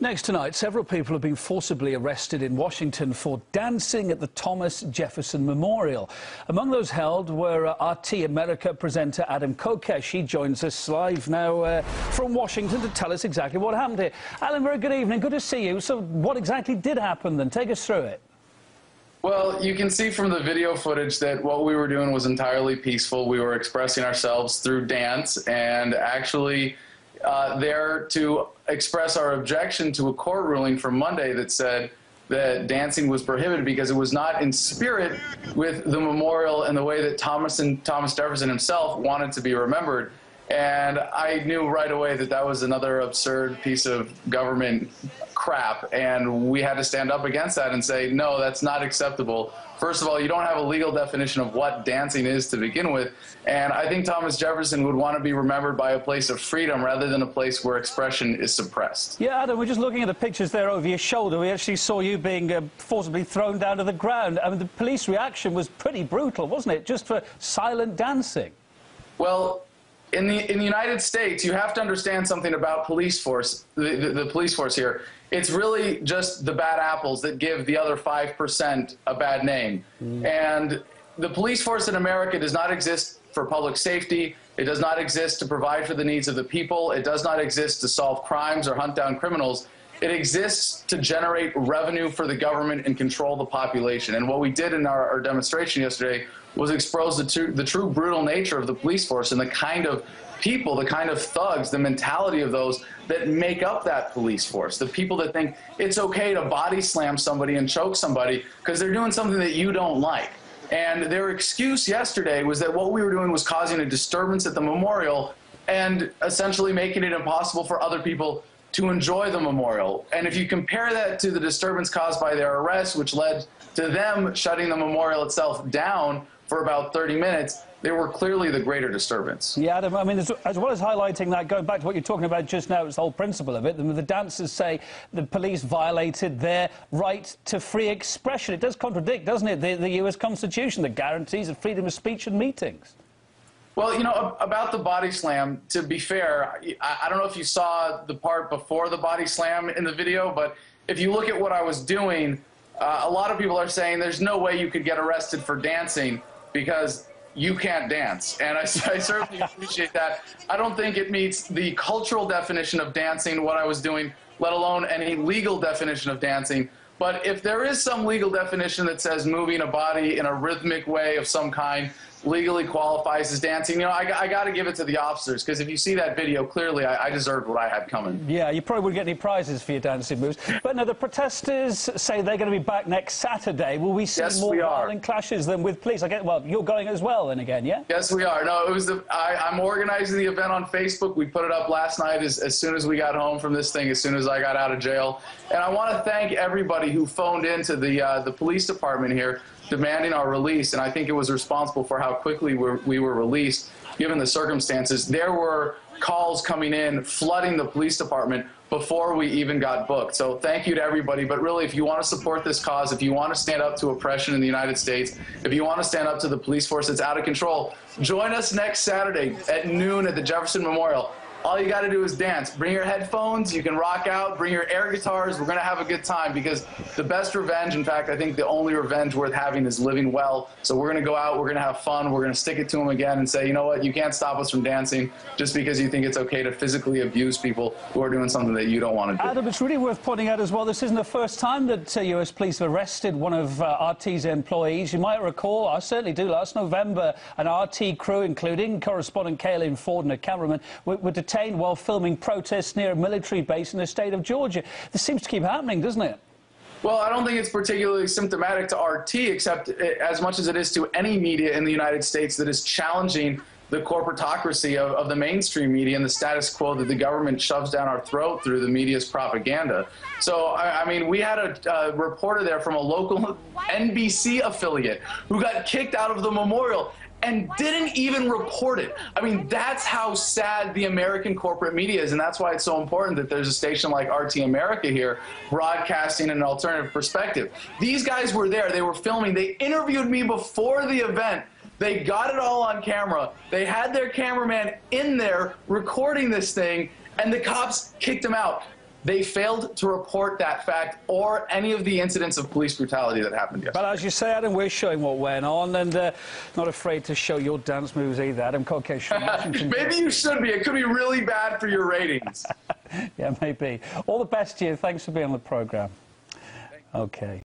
Next tonight, several people have been forcibly arrested in Washington for dancing at the Thomas Jefferson Memorial. Among those held were RT America presenter Adam Kokesh. He joins us live now from Washington to tell us exactly what happened here. Alan, very good evening. Good to see you. So what exactly did happen then? Take us through it. Well, you can see from the video footage that what we were doing was entirely peaceful. We were expressing ourselves through dance and actually there to express our objection to a court ruling from Monday that said that dancing was prohibited because it was not in spirit with the memorial and the way that Thomas Jefferson himself wanted to be remembered. And I knew right away that that was another absurd piece of government crap, and we had to stand up against that and say, no, that's not acceptable. First of all, you don't have a legal definition of what dancing is to begin with, and I think Thomas Jefferson would want to be remembered by a place of freedom rather than a place where expression is suppressed. Yeah, Adam, we're just looking at the pictures there over your shoulder. We actually saw you being forcibly thrown down to the ground. I mean, the police reaction was pretty brutal, wasn't it, just for silent dancing? Well, in the United States, you have to understand something about police force, the police force here. It's really just the bad apples that give the other 5% a bad name. And the police force in America does not exist for public safety. It does not exist to provide for the needs of the people. It does not exist to solve crimes or hunt down criminals. It exists to generate revenue for the government and control the population. And what we did in our demonstration yesterday was expose the true brutal nature of the police force and the kind of people, the kind of thugs, the mentality of those that make up that police force, the people that think it's okay to body slam somebody and choke somebody because they're doing something that you don't like. And their excuse yesterday was that what we were doing was causing a disturbance at the memorial and essentially making it impossible for other people to enjoy the memorial. And if you compare that to the disturbance caused by their arrest, which led to them shutting the memorial itself down for about 30 minutes, they were clearly the greater disturbance. Yeah, Adam, I mean, as well as highlighting that, going back to what you're talking about just now, it's the whole principle of it. The dancers say the police violated their right to free expression. It does contradict, doesn't it, the US Constitution that guarantees the freedom of speech and meetings. Well, you know, about the body slam, to be fair, I don't know if you saw the part before the body slam in the video, but if you look at what I was doing, a lot of people are saying there's no way you could get arrested for dancing because you can't dance. And I certainly appreciate that. I don't think it meets the cultural definition of dancing, what I was doing, let alone any legal definition of dancing. But if there is some legal definition that says moving a body in a rhythmic way of some kind legally qualifies as dancing, you know, I got to give it to the officers, because if you see that video, clearly I deserved what I had coming. Yeah, you probably wouldn't get any prizes for your dancing moves. But no, the protesters say they're going to be back next Saturday. Will we see more violent clashes than with police? Well, you're going as well then again, yeah? Yes, we are. No, it was I'm organizing the event on Facebook. We put it up last night as soon as we got home from this thing, as soon as I got out of jail. And I want to thank everybody who phoned into the police department here demanding our release, and I think it was responsible for how quickly we were released, given the circumstances. There were calls coming in, flooding the police department before we even got booked. So thank you to everybody, but really, if you want to support this cause, if you want to stand up to oppression in the United States, if you want to stand up to the police force that's out of control, join us next Saturday at noon at the Jefferson Memorial. All you got to do is dance. Bring your headphones, you can rock out, bring your air guitars. We're going to have a good time, because the best revenge, in fact, I think the only revenge worth having, is living well. So we're going to go out, we're going to have fun, we're going to stick it to them again and say, you know what, you can't stop us from dancing just because you think it's okay to physically abuse people who are doing something that you don't want to do. Adam, it's really worth pointing out as well, this isn't the first time that US police have arrested one of RT's employees. You might recall, I certainly do, last November, an RT crew, including correspondent Kaylin Ford and a cameraman, were detained while filming protests near a military base in the state of Georgia. This seems to keep happening, doesn't it? Well, I don't think it's particularly symptomatic to RT, except as much as it is to any media in the United States that is challenging the corporatocracy of the mainstream media and the status quo that the government shoves down our throat through the media's propaganda. So, I mean, we had a reporter there from a local NBC affiliate who got kicked out of the memorial and didn't even report it. I mean, that's how sad the American corporate media is, and that's why it's so important that there's a station like RT America here broadcasting an alternative perspective. These guys were there, they were filming, they interviewed me before the event. They got it all on camera. They had their cameraman in there recording this thing, and the cops kicked him out. They failed to report that fact or any of the incidents of police brutality that happened yesterday. But as you say, Adam, we're showing what went on, and not afraid to show your dance moves either. Adam Kokesh from Washington. Maybe you should be. It could be really bad for your ratings. Yeah, maybe. All the best to you. Thanks for being on the programme. Okay.